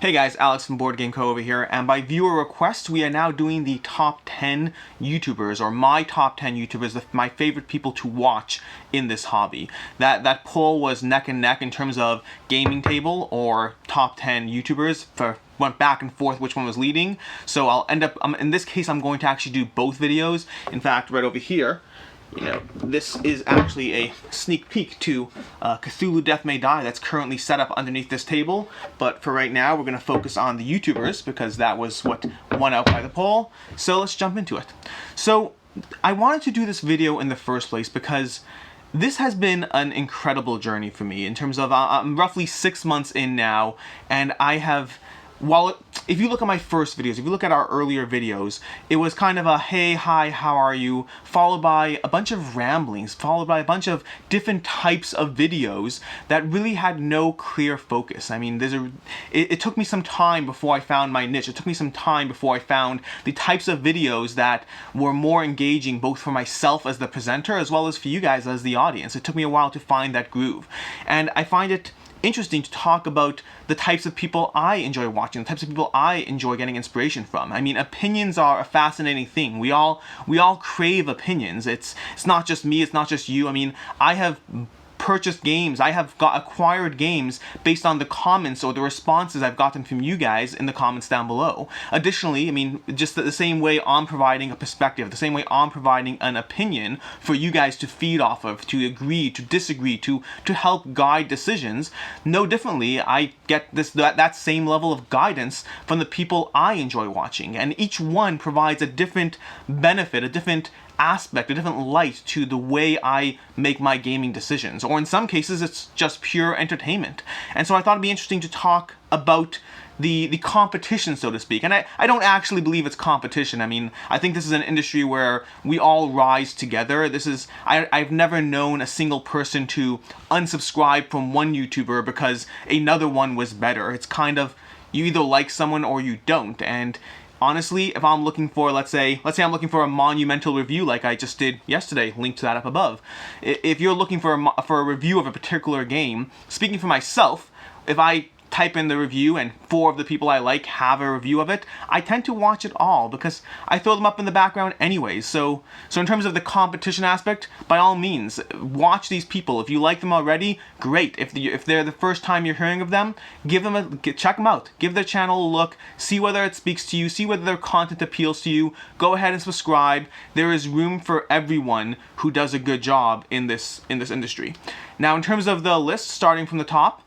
Hey guys, Alex from BoardGameCo over here, and by viewer request, we are now doing the top 10 YouTubers, or my top 10 YouTubers, my favorite people to watch in this hobby. That poll was neck and neck in terms of gaming table or top 10 YouTubers. Went back and forth which one was leading, so I'll end up, in this case, I'm going to actually do both videos. In fact, right over here, this is actually a sneak peek to Cthulhu Death May Die that's currently set up underneath this table. But for right now, we're going to focus on the YouTubers because that was what won out by the poll. So let's jump into it. So I wanted to do this video in the first place because this has been an incredible journey for me in terms of I'm roughly 6 months in now, and I have... if you look at my first videos, if you look at our earlier videos, it was kind of a hey, hi, how are you, followed by a bunch of ramblings, followed by a bunch of different types of videos that really had no clear focus. I mean, it took me some time before I found my niche. It took me some time before I found the types of videos that were more engaging both for myself as the presenter as well as for you guys as the audience. It took me a while to find that groove. And I find it interesting to talk about the types of people I enjoy watching, the types of people I enjoy getting inspiration from. I mean, opinions are a fascinating thing. We all crave opinions. It's not just me, it's not just you. I mean, I have purchased games, I have acquired games based on the comments or the responses I've gotten from you guys in the comments down below. Additionally, I mean, just the same way I'm providing a perspective, the same way I'm providing an opinion for you guys to feed off of, to agree, to disagree, to help guide decisions, no differently, I get that same level of guidance from the people I enjoy watching. And each one provides a different benefit, a different aspect, a different light to the way I make my gaming decisions, or in some cases it's just pure entertainment. And so I thought it'd be interesting to talk about the competition, so to speak. And I don't actually believe it's competition. I mean, I think this is an industry where we all rise together. I've never known a single person to unsubscribe from one YouTuber because another one was better. It's kind of, you either like someone or you don't. And honestly, if I'm looking for, let's say I'm looking for a monumental review like I just did yesterday, link to that up above. If you're looking for a review of a particular game, speaking for myself, if I type in the review and 4 of the people I like have a review of it, I tend to watch it all because I throw them up in the background anyways. So in terms of the competition aspect, by all means, watch these people. If you like them already, great. If they're the first time you're hearing of them, check them out. Give their channel a look, see whether it speaks to you, see whether their content appeals to you. Go ahead and subscribe. There is room for everyone who does a good job in this industry. Now, in terms of the list, starting from the top,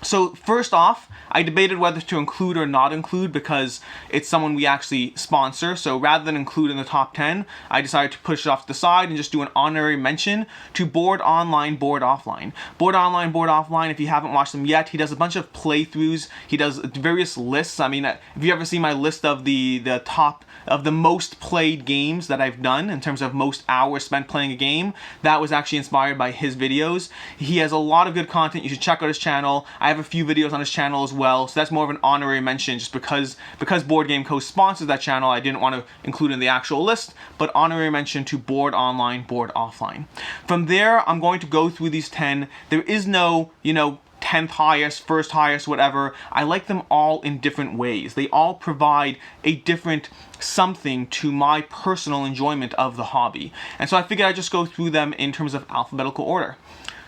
so first off, I debated whether to include or not include because it's someone we actually sponsor. So rather than include in the top 10, I decided to push it off to the side and just do an honorary mention to Board Online, Board Offline. Board Online, Board Offline, if you haven't watched them yet, he does a bunch of playthroughs. He does various lists. I mean, if you ever see my list of the top of the most played games that I've done in terms of most hours spent playing a game, that was actually inspired by his videos. He has a lot of good content. You should check out his channel. I have a few videos on his channel as well, so that's more of an honorary mention just because BoardGameCo sponsors that channel. I didn't want to include in the actual list, but honorary mention to Board Online, Board Offline. From there, I'm going to go through these 10. There is no, 10th highest, first highest, whatever. I like them all in different ways. They all provide a different something to my personal enjoyment of the hobby. And so I figured I'd just go through them in terms of alphabetical order.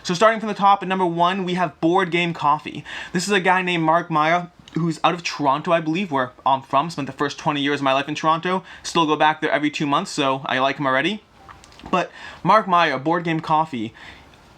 So starting from the top, at number 1, we have BoardGameCoffee. This is a guy named Mark Meyer, who's out of Toronto, I believe, where I'm from. Spent the first 20 years of my life in Toronto. Still go back there every 2 months, so I like him already. But Mark Meyer, BoardGameCoffee,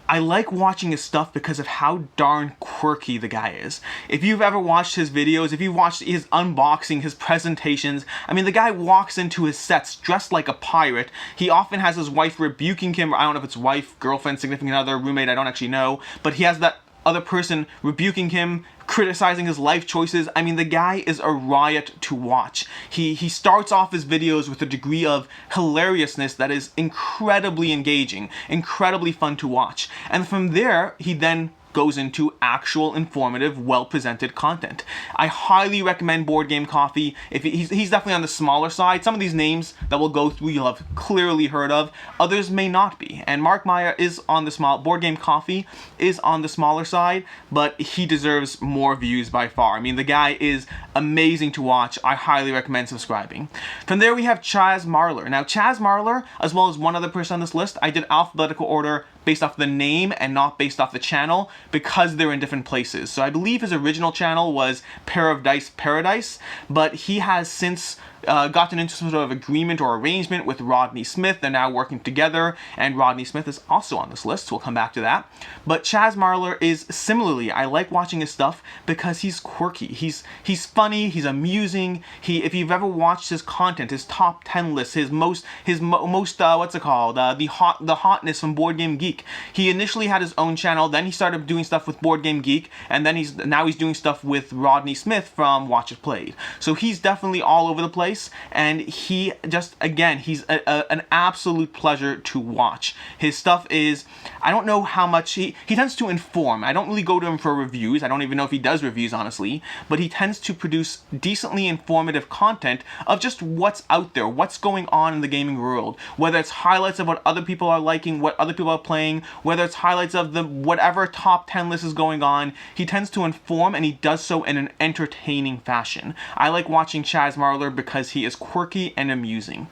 I like watching his stuff because of how darn quirky the guy is. If you've ever watched his videos, if you've watched his unboxing, his presentations, I mean, the guy walks into his sets dressed like a pirate. He often has his wife rebuking him. I don't know if it's wife, girlfriend, significant other, roommate, I don't actually know. But he has that other person rebuking him, criticizing his life choices. I mean, the guy is a riot to watch. He starts off his videos with a degree of hilariousness that is incredibly engaging, incredibly fun to watch. And from there, he then goes into actual informative, well-presented content. I highly recommend BoardGameCoffee. If he's definitely on the smaller side. Some of these names that we'll go through you'll have clearly heard of, others may not be. And Mark Meyer is on the BoardGameCoffee is on the smaller side, but he deserves more views by far. I mean, the guy is amazing to watch. I highly recommend subscribing. From there we have Chaz Marler. Now Chaz Marler, as well as one other person on this list, I did alphabetical order based off the name and not based off the channel because they're in different places. So I believe his original channel was Pair of Dice Paradise, but he has since gotten into some sort of agreement or arrangement with Rodney Smith. They're now working together, and Rodney Smith is also on this list, so we'll come back to that. But Chaz Marler is similarly, I like watching his stuff because he's quirky. He's funny, he's amusing. If you've ever watched his content, his top 10 lists, his most what's it called? The hotness from Board Game Geek. He initially had his own channel, then he started doing stuff with Board Game Geek, and then now he's doing stuff with Rodney Smith from Watch It Played. So he's definitely all over the place. And he just, again, he's an absolute pleasure to watch. His stuff is, I don't know how much, he tends to inform. I don't really go to him for reviews. I don't even know if he does reviews, honestly. But he tends to produce decently informative content of just what's out there, what's going on in the gaming world. Whether it's highlights of what other people are liking, what other people are playing, whether it's highlights of the whatever top 10 list is going on, he tends to inform, and he does so in an entertaining fashion. I like watching Chaz Marler because he is quirky and amusing.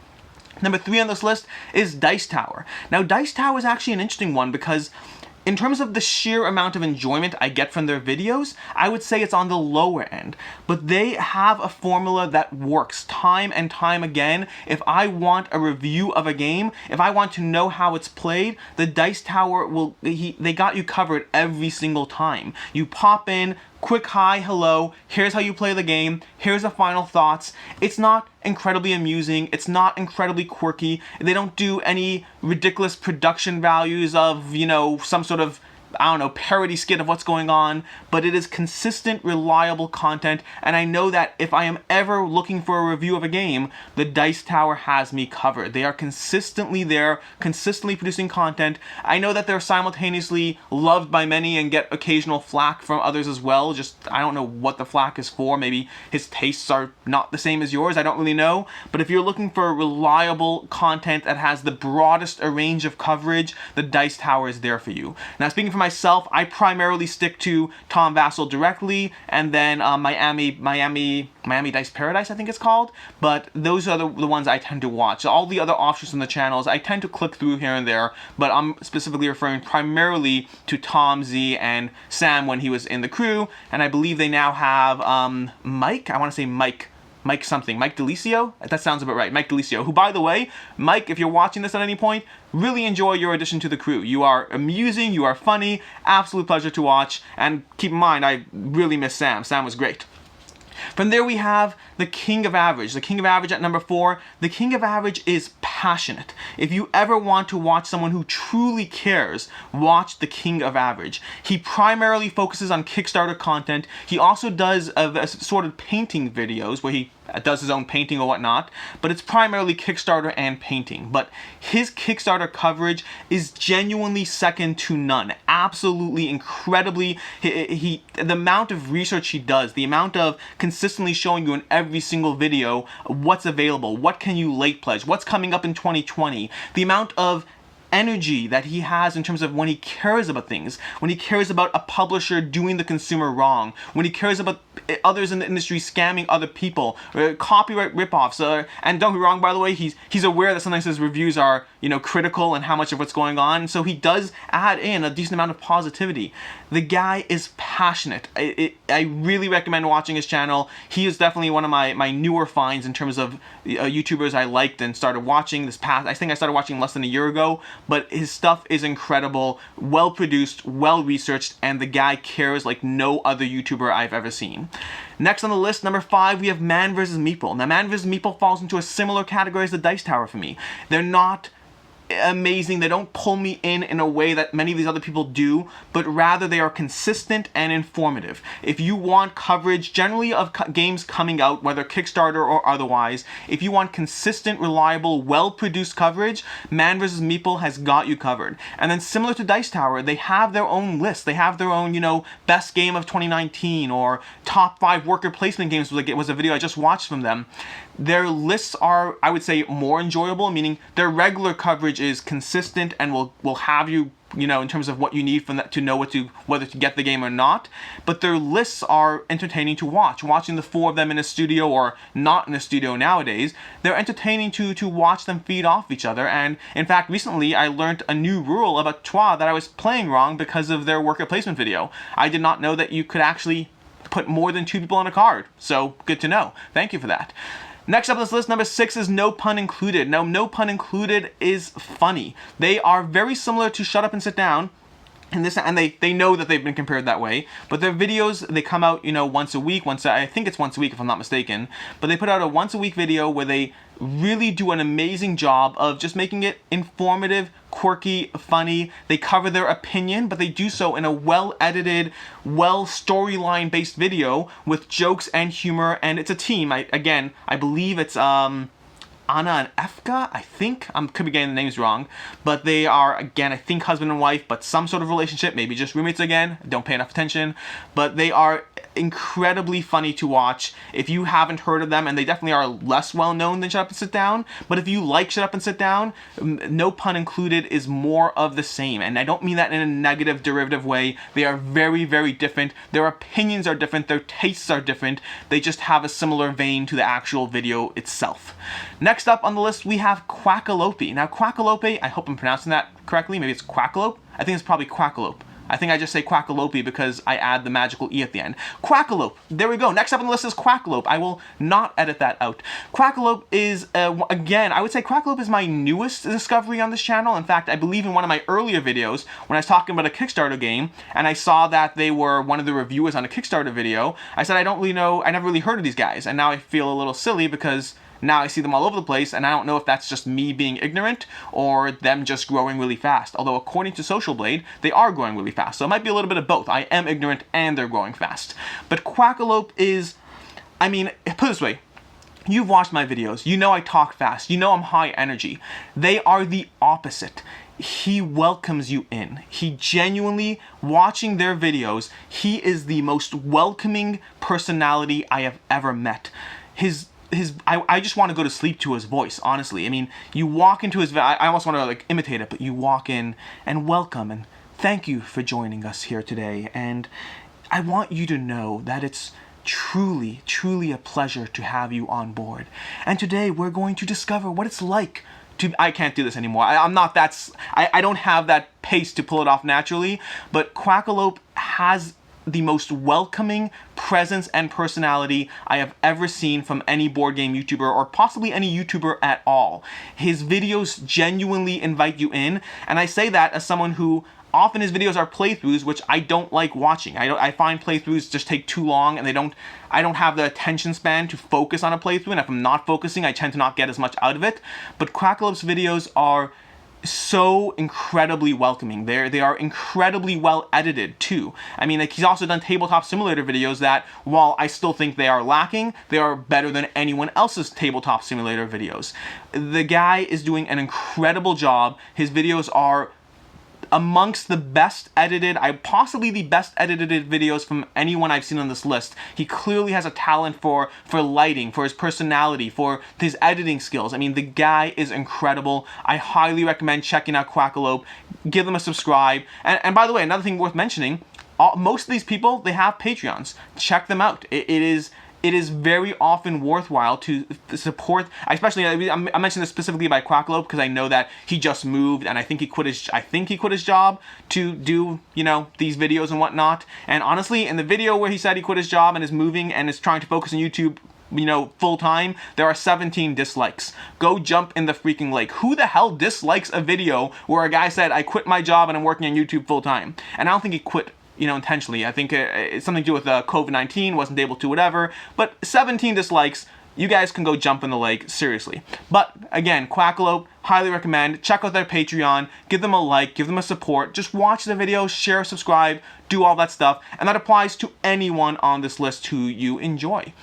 Number 3 on this list is Dice Tower. Now, Dice Tower is actually an interesting one because in terms of the sheer amount of enjoyment I get from their videos, I would say it's on the lower end. But they have a formula that works time and time again. If I want a review of a game, if I want to know how it's played, the Dice Tower they got you covered every single time. You pop in, quick hi, hello, here's how you play the game, here's the final thoughts. It's not incredibly amusing, it's not incredibly quirky, they don't do any ridiculous production values of, some sort of, I don't know, parody skit of what's going on, but it is consistent, reliable content, and I know that if I am ever looking for a review of a game, the Dice Tower has me covered. They are consistently there, consistently producing content. I know that they're simultaneously loved by many and get occasional flack from others as well. Just, I don't know what the flack is for. Maybe his tastes are not the same as yours. I don't really know. But if you're looking for reliable content that has the broadest range of coverage, the Dice Tower is there for you. Now, speaking for myself, I primarily stick to Tom Vassell directly, and then Miami Dice Paradise, I think it's called. But those are the ones I tend to watch. All the other offshoots on the channels, I tend to click through here and there, but I'm specifically referring primarily to Tom Z and Sam when he was in the crew, and I believe they now have Mike. I want to say Mike something. Mike Delisio? That sounds about right. Mike Delisio, who, by the way, Mike, if you're watching this at any point, really enjoy your addition to the crew. You are amusing, you are funny, absolute pleasure to watch, and keep in mind, I really miss Sam. Sam was great. From there we have the King of Average. The King of Average at number 4. The King of Average is passionate. If you ever want to watch someone who truly cares, watch the King of Average. He primarily focuses on Kickstarter content. He also does a sort of painting videos where he does his own painting or whatnot, but it's primarily Kickstarter and painting. But his Kickstarter coverage is genuinely second to none. Absolutely incredibly, the amount of research he does, the amount of consistently showing you in every single video what's available, what can you late pledge, what's coming up in 2020, the amount of energy that he has in terms of when he cares about things, when he cares about a publisher doing the consumer wrong, when he cares about others in the industry scamming other people, copyright ripoffs, and don't be wrong, by the way, he's aware that sometimes his reviews are, critical and how much of what's going on, so he does add in a decent amount of positivity. The guy is passionate. I really recommend watching his channel. He is definitely one of my newer finds in terms of YouTubers I liked and started watching this past, I think I started watching less than a year ago, but his stuff is incredible, well produced, well researched, and the guy cares like no other YouTuber I've ever seen. Next on the list, number 5, we have Man vs. Meeple. Now, Man vs. Meeple falls into a similar category as the Dice Tower for me. They're not amazing. They don't pull me in a way that many of these other people do, but rather they are consistent and informative. If you want coverage generally of games coming out, whether Kickstarter or otherwise, if you want consistent, reliable, well-produced coverage, Man vs. Meeple has got you covered. And then similar to Dice Tower, they have their own list. They have their own, best game of 2019 or top 5 worker placement games was a video I just watched from them. Their lists are, I would say, more enjoyable, meaning their regular coverage is consistent and will have you, in terms of what you need from that to know whether to get the game or not. But their lists are entertaining to watch. Watching the 4 of them in a studio or not in a studio nowadays, they're entertaining to watch them feed off each other. And in fact, recently I learned a new rule about Trois that I was playing wrong because of their worker placement video. I did not know that you could actually put more than 2 people on a card. So good to know. Thank you for that. Next up on this list, number 6 is No Pun Included. Now, No Pun Included is funny. They are very similar to Shut Up and Sit Down, and they know that they've been compared that way, but their videos, they come out, once a week, I think it's once a week if I'm not mistaken, but they put out a once a week video where they really do an amazing job of just making it informative, quirky, funny. They cover their opinion, but they do so in a well-edited, storyline based video with jokes and humor, and it's a team. I believe it's Anna and Efka, I think. I could be getting the names wrong. But they are, again, I think husband and wife, but some sort of relationship. Maybe just roommates again. Don't pay enough attention. But they are incredibly funny to watch. If you haven't heard of them, and they definitely are less well known than Shut Up and Sit Down, but if you like Shut Up and Sit Down, No Pun Included is more of the same. And I don't mean that in a negative, derivative way. They are very, very different. Their opinions are different. Their tastes are different. They just have a similar vein to the actual video itself. Next up on the list, we have Quackalope. Now, Quackalope, I hope I'm pronouncing that correctly. Maybe it's Quackalope. I think it's probably Quackalope. I think I just say Quackalope because I add the magical E at the end. Quackalope. There we go. Next up on the list is Quackalope. I will not edit that out. Quackalope is, again, I would say Quackalope is my newest discovery on this channel. In fact, I believe in one of my earlier videos when I was talking about a Kickstarter game and I saw that they were one of the reviewers on a Kickstarter video, I said I don't really know, I never really heard of these guys. And now I feel a little silly because now I see them all over the place, and I don't know if that's just me being ignorant or them just growing really fast. Although according to Social Blade, they are growing really fast. So it might be a little bit of both. I am ignorant and they're growing fast. But Quackalope is, put it this way. You've watched my videos. You know I talk fast. You know I'm high energy. They are the opposite. He welcomes you in. He genuinely, watching their videos, he is the most welcoming personality I have ever met. I just want to go to sleep to his voice, honestly. You walk into his, I almost want to imitate it, but you walk in and welcome and thank you for joining us here today. And I want you to know that it's truly, truly a pleasure to have you on board. And today we're going to discover what it's like to, I can't do this anymore. I don't have that pace to pull it off naturally, but Quackalope has the most welcoming presence and personality I have ever seen from any board game YouTuber or possibly any YouTuber at all. His videos genuinely invite you in, and I say that as someone who often his videos are playthroughs, which I don't like watching. I find playthroughs just take too long, and I don't have the attention span to focus on a playthrough, and if I'm not focusing, I tend to not get as much out of it. But Quackalope's videos are so incredibly welcoming. They are incredibly well edited too. He's also done tabletop simulator videos that, while I still think they are lacking, they are better than anyone else's tabletop simulator videos. The guy is doing an incredible job. His videos are amongst the best edited, possibly the best edited videos from anyone I've seen on this list. He clearly has a talent for lighting, for his personality, for his editing skills. The guy is incredible. I highly recommend checking out Quackalope. Give them a subscribe. And by the way, another thing worth mentioning, most of these people, they have Patreons. Check them out. It is very often worthwhile to support, especially, I mentioned this specifically by Quackalope because I know that he just moved and I think he quit his job to do, these videos and whatnot. And honestly, in the video where he said he quit his job and is moving and is trying to focus on YouTube, full time, there are 17 dislikes. Go jump in the freaking lake. Who the hell dislikes a video where a guy said, I quit my job and I'm working on YouTube full time? And I don't think he quit intentionally. I think it's something to do with COVID-19, wasn't able to, whatever. But 17 dislikes, you guys can go jump in the lake, seriously. But again, Quackalope, highly recommend. Check out their Patreon, give them a like, give them a support. Just watch the videos, share, subscribe, do all that stuff. And that applies to anyone on this list who you enjoy.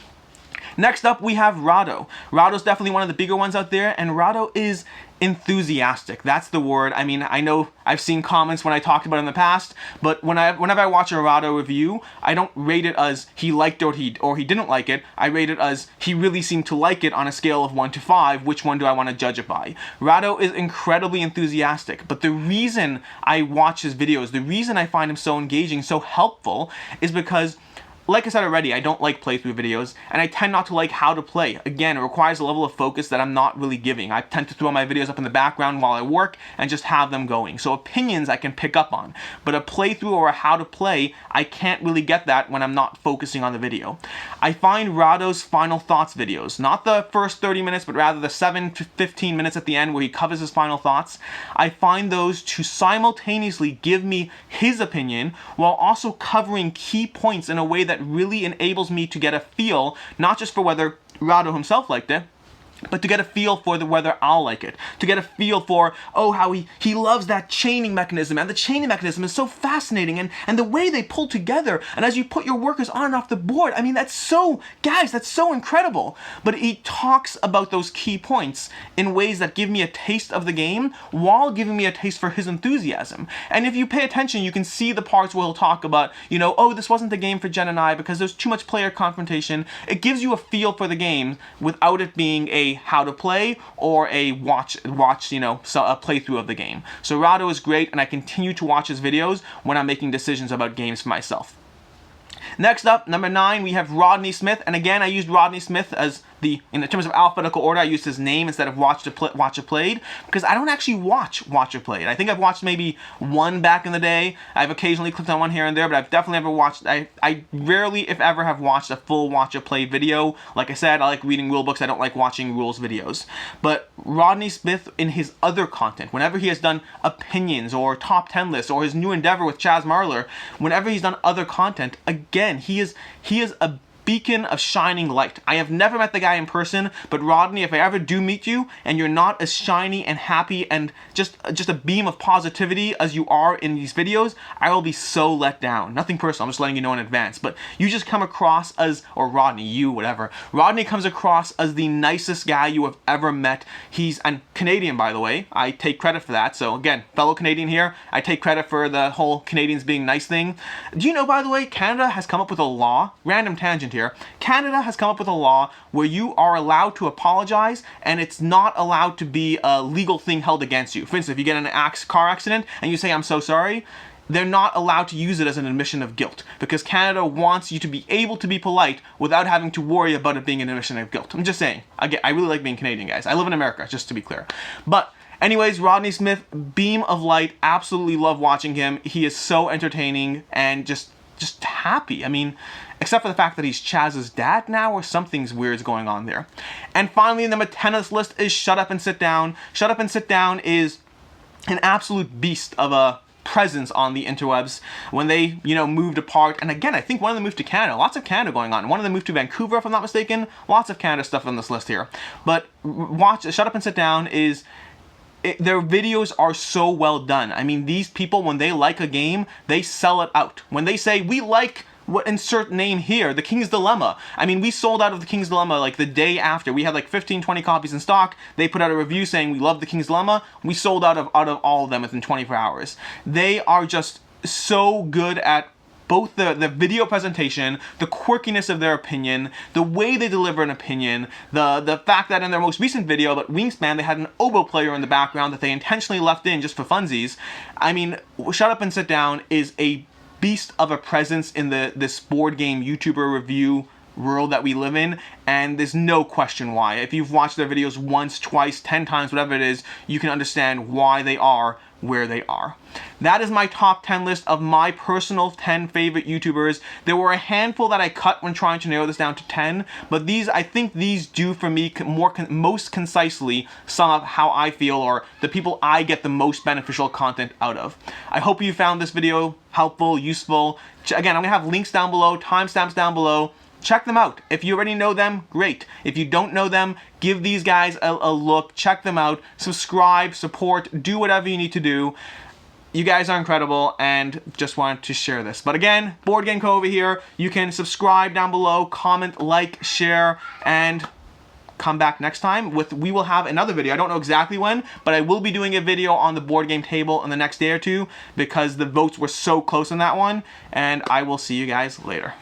Next up, we have Rahdo. Rahdo's definitely one of the bigger ones out there, and Rahdo is enthusiastic. That's the word. I mean, I know I've seen comments when I talked about it in the past, but whenever I watch a Rahdo review, I don't rate it as he liked it or he didn't like it. I rate it as he really seemed to like it on a scale of 1 to 5. Which one do I want to judge it by? Rahdo is incredibly enthusiastic, but the reason I watch his videos, the reason I find him so engaging, so helpful, is because, like I said already, I don't like playthrough videos, and I tend not to like how to play. Again, it requires a level of focus that I'm not really giving. I tend to throw my videos up in the background while I work and just have them going. So opinions I can pick up on, but a playthrough or a how to play, I can't really get that when I'm not focusing on the video. I find Rahdo's final thoughts videos, not the first 30 minutes, but rather the 7 to 15 minutes at the end where he covers his final thoughts, I find those to simultaneously give me his opinion while also covering key points in a way that really enables me to get a feel, not just for whether Rahdo himself liked it, but to get a feel for whether I'll like it. To get a feel for, oh, how he loves that chaining mechanism, and the chaining mechanism is so fascinating, and the way they pull together, and as you put your workers on and off the board, I mean, that's so, guys, that's so incredible. But he talks about those key points in ways that give me a taste of the game, while giving me a taste for his enthusiasm. And if you pay attention, you can see the parts where he'll talk about, you know, oh, this wasn't the game for Jen and I because there's too much player confrontation. It gives you a feel for the game without it being a how to play or a watch, you know, a playthrough of the game. So Rahdo is great, and I continue to watch his videos when I'm making decisions about games for myself. Next up, number 9, we have Rodney Smith, and again, I used Rodney Smith as in terms of alphabetical order, I used his name instead of watch or played, because I don't actually watch or played. I think I've watched maybe one back in the day. I've occasionally clicked on one here and there, but I've definitely never watched, I rarely, if ever, have watched a full watch or play video. Like I said, I like reading rule books, I don't like watching rules videos. But Rodney Smith, in his other content, whenever he has done opinions or top 10 lists or his new endeavor with Chaz Marler, whenever he's done other content, again, he is a beacon of shining light. I have never met the guy in person, but Rodney, if I ever do meet you and you're not as shiny and happy and just a beam of positivity as you are in these videos, I will be so let down. Nothing personal, I'm just letting you know in advance, but you just come across as, or Rodney, you, whatever. Rodney comes across as the nicest guy you have ever met. He's Canadian, by the way. I take credit for that. So again, fellow Canadian here, I take credit for the whole Canadians being nice thing. Do you know, by the way, Canada has come up with a law, random tangent here, Canada has come up with a law where you are allowed to apologize and it's not allowed to be a legal thing held against you. For instance, if you get in an car accident and you say, I'm so sorry, they're not allowed to use it as an admission of guilt because Canada wants you to be able to be polite without having to worry about it being an admission of guilt. I'm just saying. Again, I really like being Canadian, guys. I live in America, just to be clear. But anyways, Rodney Smith, beam of light, absolutely love watching him. He is so entertaining and just happy. I mean, except for the fact that he's Chaz's dad now, or something's weird's going on there. And finally, number 10 of this list is Shut Up and Sit Down. Shut Up and Sit Down is an absolute beast of a presence on the interwebs when they, you know, moved apart. And again, I think one of them moved to Canada. Lots of Canada going on. One of them moved to Vancouver, if I'm not mistaken. Lots of Canada stuff on this list here. But Shut Up and Sit Down is... their videos are so well done. I mean, these people, when they like a game, they sell it out. When they say, we like, what insert name here, The King's Dilemma. I mean, we sold out of The King's Dilemma like the day after. We had like 15, 20 copies in stock. They put out a review saying we love The King's Dilemma. We sold out of all of them within 24 hours. They are just so good at both the video presentation, the quirkiness of their opinion, the way they deliver an opinion, the fact that in their most recent video about Wingspan, they had an oboe player in the background that they intentionally left in just for funsies. I mean, Shut Up and Sit Down is a beast of a presence in this board game YouTuber review world that we live in, and there's no question why. If you've watched their videos once, twice, 10 times, whatever it is, you can understand why they are where they are. That is my top 10 list of my personal 10 favorite YouTubers. There were a handful that I cut when trying to narrow this down to 10, but I think these do for me most concisely sum up how I feel, or the people I get the most beneficial content out of. I hope you found this video helpful, useful. Again, I'm gonna have links down below, timestamps down below. check them out. If you already know them, great. If you don't know them, give these guys a look, check them out, subscribe, support, do whatever you need to do. You guys are incredible, and just wanted to share this. But again, BoardGameCo over here. You can subscribe down below, comment, like, share, and come back next time we will have another video. I don't know exactly when, but I will be doing a video on the board game table in the next day or two because the votes were so close on that one, and I will see you guys later.